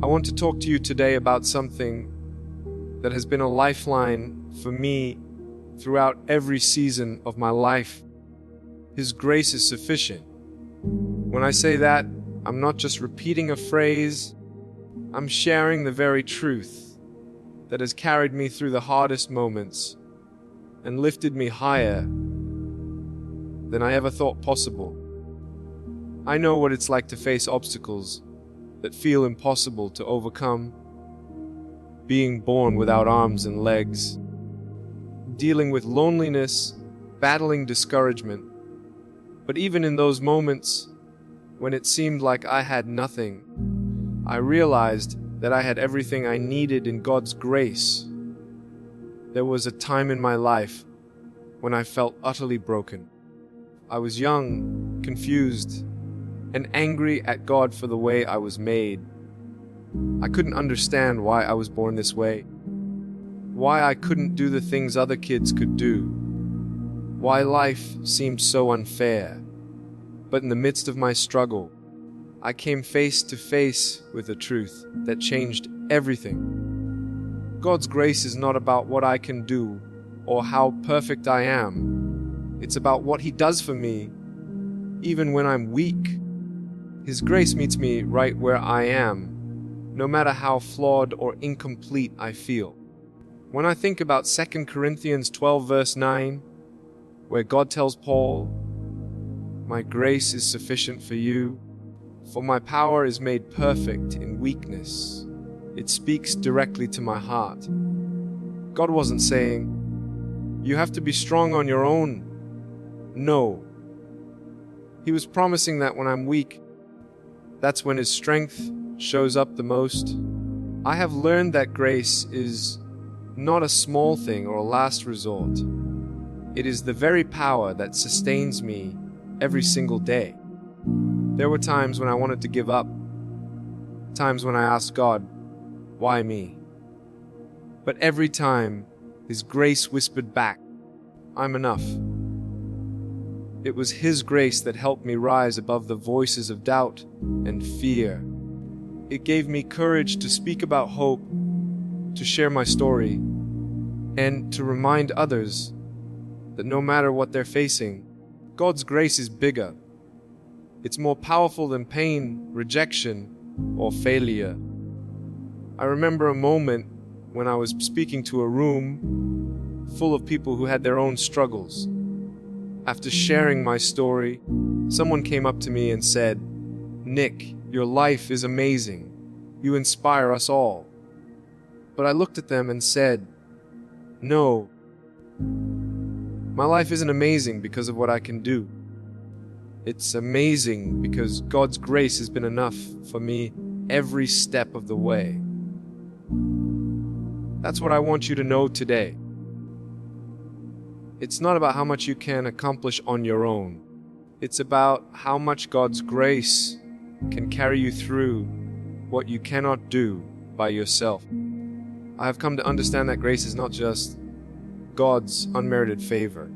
I want to talk to you today about something that has been a lifeline for me throughout every season of my life. His grace is sufficient. When I say that, I'm not just repeating a phrase, I'm sharing the very truth that has carried me through the hardest moments and lifted me higher than I ever thought possible. I know what it's like to face obstacles that feel impossible to overcome, being born without arms and legs, dealing with loneliness, battling discouragement. But even in those moments when it seemed like I had nothing, I realized that I had everything I needed in God's grace. There was a time in my life when I felt utterly broken. I was young, confused, and angry at God for the way I was made. I couldn't understand why I was born this way, why I couldn't do the things other kids could do, why life seemed so unfair. But in the midst of my struggle, I came face to face with a truth that changed everything. God's grace is not about what I can do or how perfect I am. It's about what He does for me, even when I'm weak. His grace meets me right where I am, no matter how flawed or incomplete I feel. When I think about 2 Corinthians 12 verse 9, where God tells Paul, "My grace is sufficient for you, for my power is made perfect in weakness," it speaks directly to my heart. God wasn't saying, "You have to be strong on your own." No. He was promising that when I'm weak, that's when His strength shows up the most. I have learned that grace is not a small thing or a last resort. It is the very power that sustains me every single day. There were times when I wanted to give up, times when I asked God, "Why me?" But every time, His grace whispered back, "I'm enough." It was His grace that helped me rise above the voices of doubt and fear. It gave me courage to speak about hope, to share my story, and to remind others that no matter what they're facing, God's grace is bigger. It's more powerful than pain, rejection, or failure. I remember a moment when I was speaking to a room full of people who had their own struggles. After sharing my story, someone came up to me and said, "Nick, your life is amazing. You inspire us all." But I looked at them and said, "No, my life isn't amazing because of what I can do. It's amazing because God's grace has been enough for me every step of the way." That's what I want you to know today. It's not about how much you can accomplish on your own. It's about how much God's grace can carry you through what you cannot do by yourself. I have come to understand that grace is not just God's unmerited favor.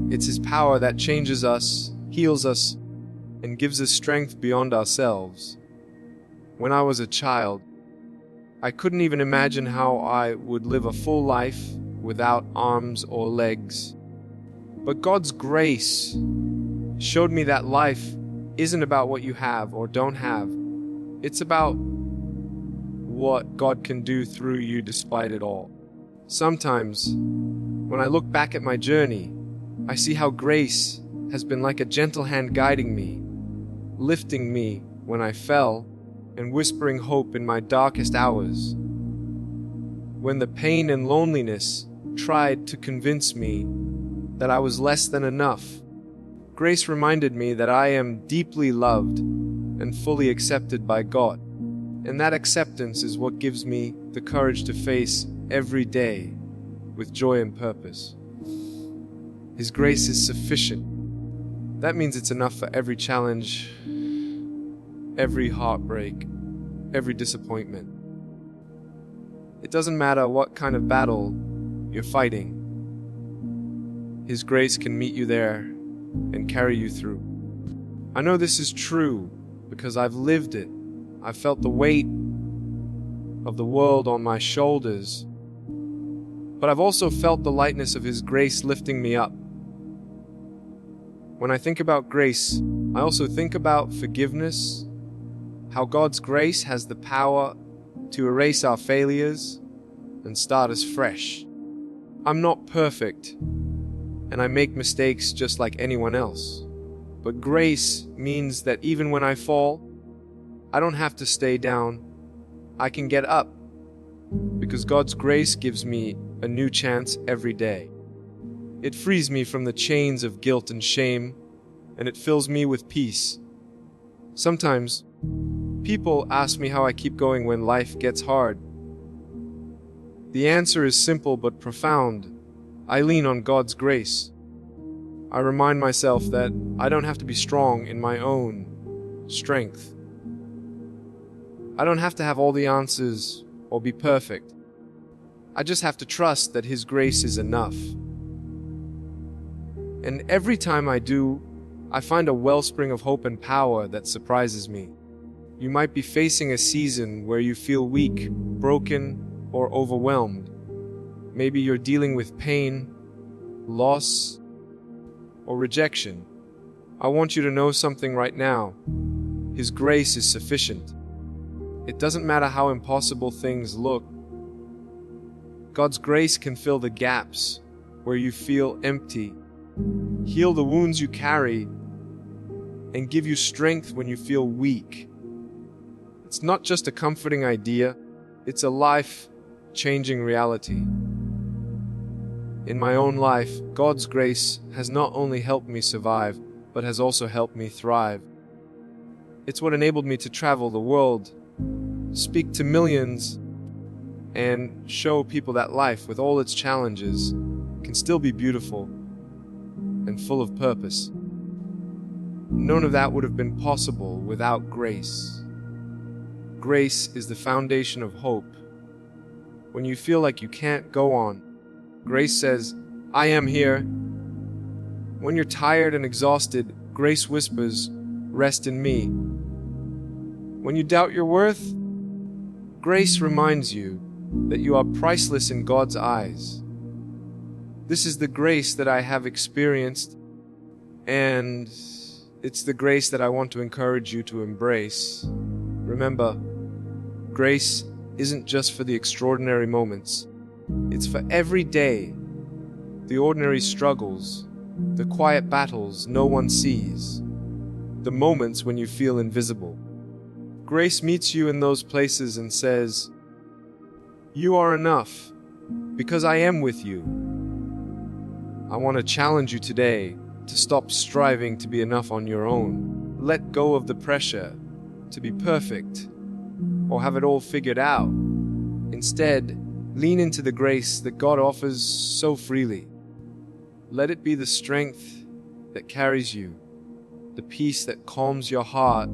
It's His power that changes us, heals us, and gives us strength beyond ourselves. When I was a child, I couldn't even imagine how I would live a full life without arms or legs. But God's grace showed me that life isn't about what you have or don't have. It's about what God can do through you despite it all. Sometimes, when I look back at my journey, I see how grace has been like a gentle hand guiding me, lifting me when I fell, and whispering hope in my darkest hours. When the pain and loneliness tried to convince me that I was less than enough, grace reminded me that I am deeply loved and fully accepted by God. And that acceptance is what gives me the courage to face every day with joy and purpose. His grace is sufficient. That means it's enough for every challenge, every heartbreak, every disappointment. It doesn't matter what kind of battle you're fighting. His grace can meet you there and carry you through. I know this is true because I've lived it. I felt the weight of the world on my shoulders, but I've also felt the lightness of His grace lifting me up. When I think about grace, I also think about forgiveness, how God's grace has the power to erase our failures and start us fresh. I'm not perfect, and I make mistakes just like anyone else. But grace means that even when I fall, I don't have to stay down. I can get up, because God's grace gives me a new chance every day. It frees me from the chains of guilt and shame, and it fills me with peace. Sometimes, people ask me how I keep going when life gets hard. The answer is simple but profound. I lean on God's grace. I remind myself that I don't have to be strong in my own strength. I don't have to have all the answers or be perfect. I just have to trust that His grace is enough. And every time I do, I find a wellspring of hope and power that surprises me. You might be facing a season where you feel weak, broken, or overwhelmed. Maybe you're dealing with pain, loss, or rejection. I want you to know something right now. His grace is sufficient. It doesn't matter how impossible things look. God's grace can fill the gaps where you feel empty, heal the wounds you carry, and give you strength when you feel weak. It's not just a comforting idea, it's a life-changing reality. In my own life, God's grace has not only helped me survive, but has also helped me thrive. It's what enabled me to travel the world, speak to millions, and show people that life, with all its challenges, can still be beautiful and full of purpose. None of that would have been possible without grace. Grace is the foundation of hope. When you feel like you can't go on, grace says, "I am here." When you're tired and exhausted, grace whispers, "Rest in me." When you doubt your worth, grace reminds you that you are priceless in God's eyes. This is the grace that I have experienced, and it's the grace that I want to encourage you to embrace. Remember, grace isn't just for the extraordinary moments. It's for every day, the ordinary struggles, the quiet battles no one sees, the moments when you feel invisible. Grace meets you in those places and says, "You are enough, because I am with you." I want to challenge you today to stop striving to be enough on your own. Let go of the pressure to be perfect or have it all figured out. Instead, lean into the grace that God offers so freely. Let it be the strength that carries you, the peace that calms your heart,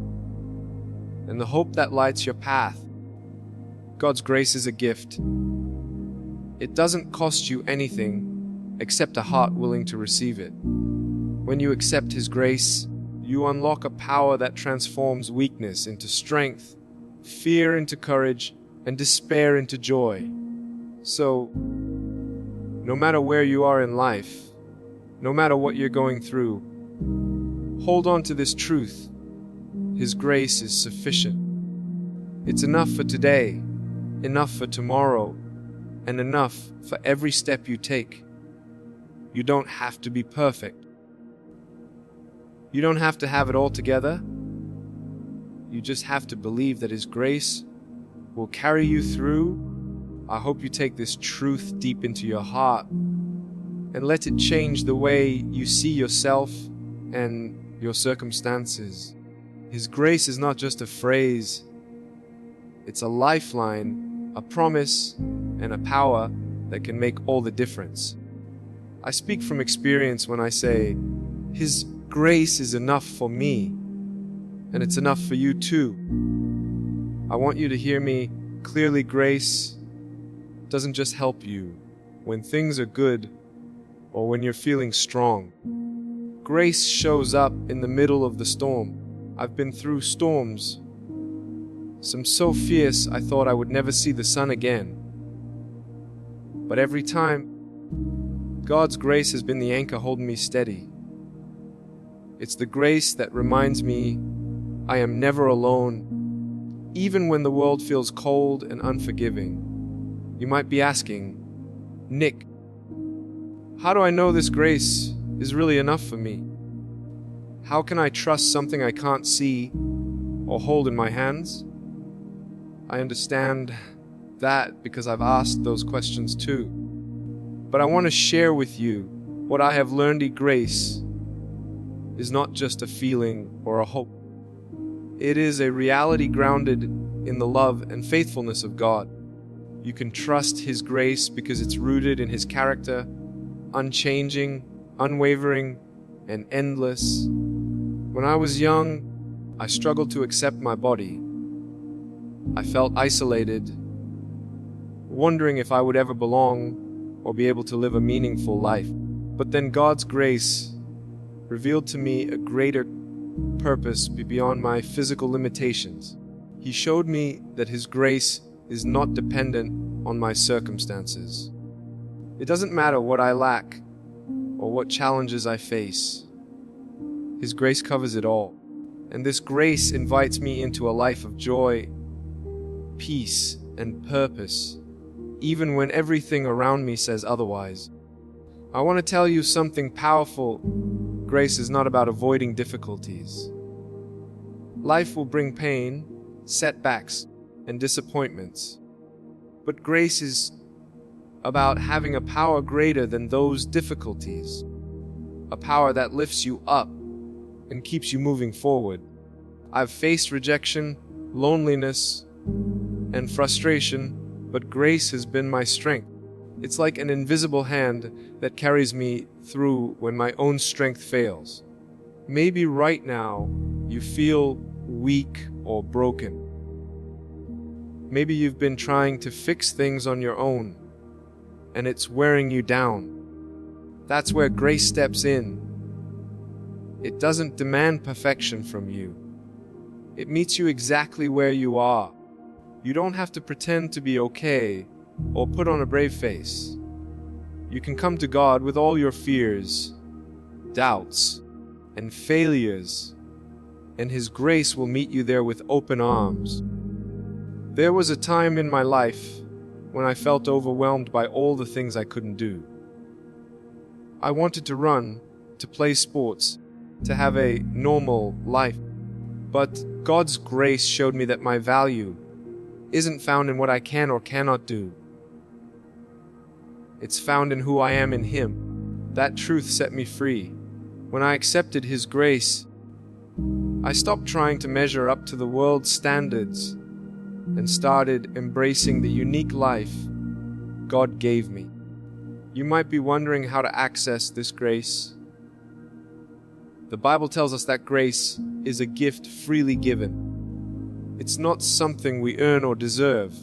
and the hope that lights your path. God's grace is a gift. It doesn't cost you anything except a heart willing to receive it. When you accept His grace, you unlock a power that transforms weakness into strength, fear into courage, and despair into joy. So, no matter where you are in life, no matter what you're going through, hold on to this truth. His grace is sufficient. It's enough for today, enough for tomorrow, and enough for every step you take. You don't have to be perfect. You don't have to have it all together. You just have to believe that His grace will carry you through. I hope you take this truth deep into your heart and let it change the way you see yourself and your circumstances. His grace is not just a phrase. It's a lifeline, a promise, and a power that can make all the difference. I speak from experience when I say, His grace is enough for me, and it's enough for you too. I want you to hear me clearly. Grace doesn't just help you when things are good or when you're feeling strong. Grace shows up in the middle of the storm. I've been through storms, some so fierce I thought I would never see the sun again. But every time, God's grace has been the anchor holding me steady. It's the grace that reminds me I am never alone, even when the world feels cold and unforgiving. You might be asking, Nick, how do I know this grace is really enough for me? How can I trust something I can't see or hold in my hands? I understand that because I've asked those questions too. But I want to share with you what I have learned. Grace is not just a feeling or a hope. It is a reality grounded in the love and faithfulness of God. You can trust His grace because it's rooted in His character, unchanging, unwavering, and endless. When I was young, I struggled to accept my body. I felt isolated, wondering if I would ever belong or be able to live a meaningful life. But then God's grace revealed to me a greater purpose beyond my physical limitations. He showed me that His grace is not dependent on my circumstances. It doesn't matter what I lack or what challenges I face. His grace covers it all. And this grace invites me into a life of joy, peace, and purpose, even when everything around me says otherwise. I want to tell you something powerful. Grace is not about avoiding difficulties. Life will bring pain, setbacks, and disappointments. But grace is about having a power greater than those difficulties, a power that lifts you up and keeps you moving forward. I've faced rejection, loneliness, and frustration, but grace has been my strength. It's like an invisible hand that carries me through when my own strength fails. Maybe right now you feel weak or broken. Maybe you've been trying to fix things on your own, and it's wearing you down. That's where grace steps in. It doesn't demand perfection from you. It meets you exactly where you are. You don't have to pretend to be okay or put on a brave face. You can come to God with all your fears, doubts, and failures, and His grace will meet you there with open arms. There was a time in my life when I felt overwhelmed by all the things I couldn't do. I wanted to run, to play sports, to have a normal life. But God's grace showed me that my value isn't found in what I can or cannot do. It's found in who I am in Him. That truth set me free. When I accepted His grace, I stopped trying to measure up to the world's standards and started embracing the unique life God gave me. You might be wondering how to access this grace. The Bible tells us that grace is a gift freely given. It's not something we earn or deserve.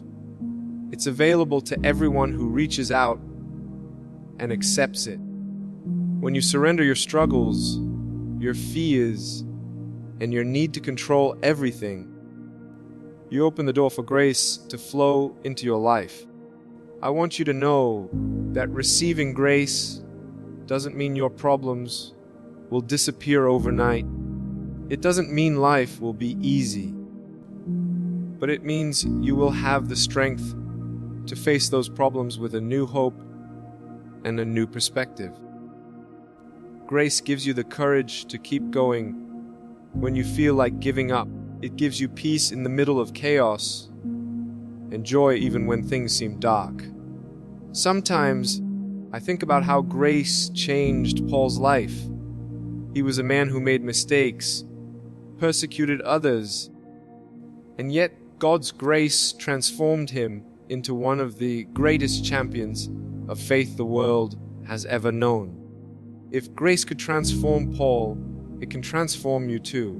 It's available to everyone who reaches out and accepts it. When you surrender your struggles, your fears, and your need to control everything, you open the door for grace to flow into your life. I want you to know that receiving grace doesn't mean your problems will disappear overnight. It doesn't mean life will be easy, but it means you will have the strength to face those problems with a new hope and a new perspective. Grace gives you the courage to keep going when you feel like giving up. It gives you peace in the middle of chaos and joy even when things seem dark. Sometimes I think about how grace changed Paul's life. He was a man who made mistakes, persecuted others, and yet God's grace transformed him into one of the greatest champions of faith the world has ever known. If grace could transform Paul, it can transform you too.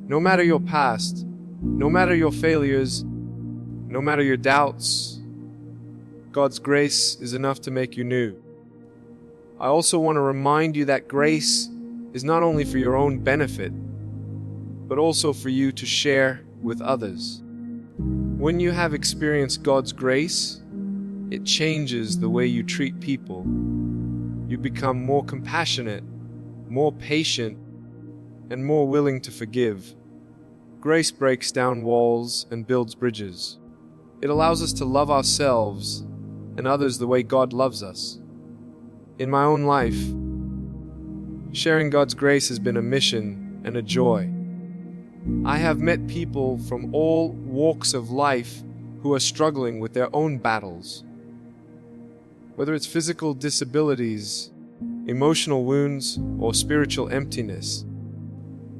No matter your past, no matter your failures, no matter your doubts, God's grace is enough to make you new. I also want to remind you that grace is not only for your own benefit, but also for you to share with others. When you have experienced God's grace, it changes the way you treat people. You become more compassionate, more patient, and more willing to forgive. Grace breaks down walls and builds bridges. It allows us to love ourselves and others the way God loves us. In my own life, sharing God's grace has been a mission and a joy. I have met people from all walks of life who are struggling with their own battles. Whether it's physical disabilities, emotional wounds, or spiritual emptiness.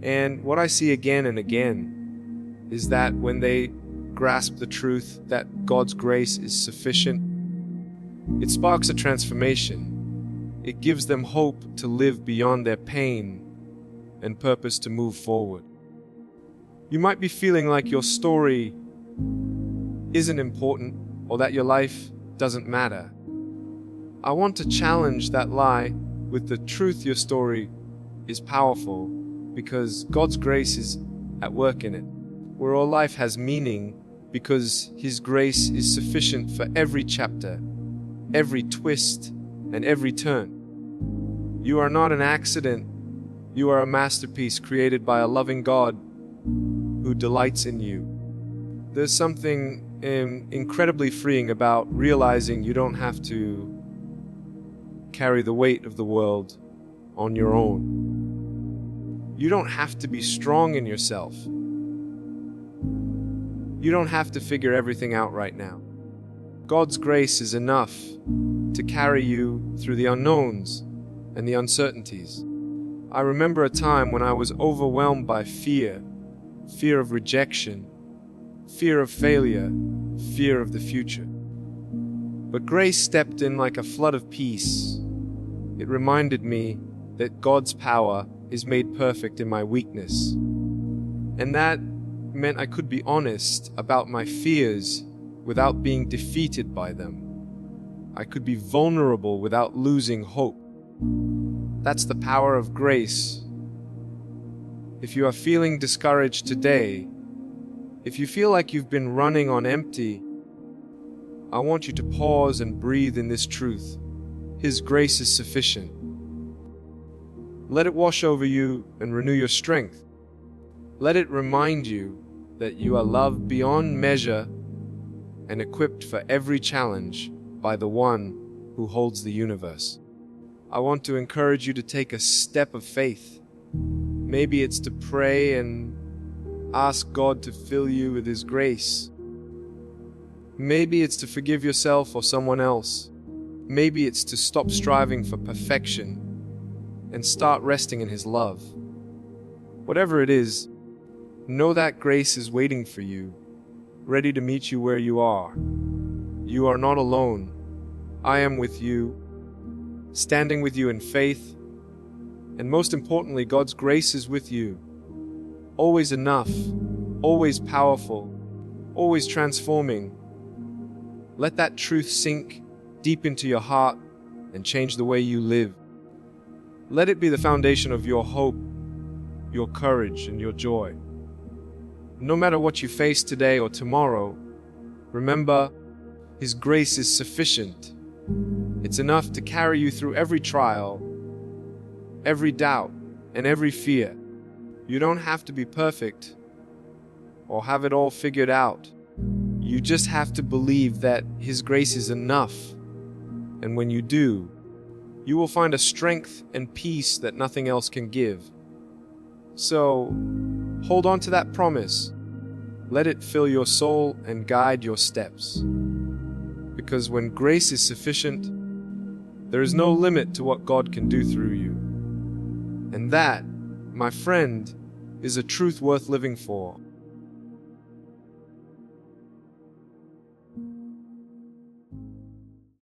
And what I see again and again is that when they grasp the truth that God's grace is sufficient, it sparks a transformation. It gives them hope to live beyond their pain and purpose to move forward. You might be feeling like your story isn't important or that your life doesn't matter. I want to challenge that lie with the truth. Your story is powerful because God's grace is at work in it. Where all life has meaning because His grace is sufficient for every chapter, every twist, and every turn. You are not an accident. You are a masterpiece created by a loving God who delights in you. There's something incredibly freeing about realizing you don't have to carry the weight of the world on your own. You don't have to be strong in yourself. You don't have to figure everything out right now. God's grace is enough to carry you through the unknowns and the uncertainties. I remember a time when I was overwhelmed by fear of rejection, fear of failure, fear of the future. But grace stepped in like a flood of peace. It reminded me that God's power is made perfect in my weakness. And that meant I could be honest about my fears without being defeated by them. I could be vulnerable without losing hope. That's the power of grace. If you are feeling discouraged today, if you feel like you've been running on empty, I want you to pause and breathe in this truth. His grace is sufficient. Let it wash over you and renew your strength. Let it remind you that you are loved beyond measure and equipped for every challenge by the one who holds the universe. I want to encourage you to take a step of faith. Maybe it's to pray and ask God to fill you with His grace. Maybe it's to forgive yourself or someone else. Maybe it's to stop striving for perfection and start resting in His love. Whatever it is, know that grace is waiting for you, ready to meet you where you are. You are not alone. I am with you, standing with you in faith, and most importantly, God's grace is with you. Always enough, always powerful, always transforming. Let that truth sink deep into your heart and change the way you live. Let it be the foundation of your hope, your courage, and your joy. No matter what you face today or tomorrow, remember, His grace is sufficient. It's enough to carry you through every trial, every doubt, and every fear. You don't have to be perfect or have it all figured out. You just have to believe that His grace is enough. And when you do, you will find a strength and peace that nothing else can give. So, hold on to that promise. Let it fill your soul and guide your steps. Because when grace is sufficient, there is no limit to what God can do through you. And that, my friend, is a truth worth living for.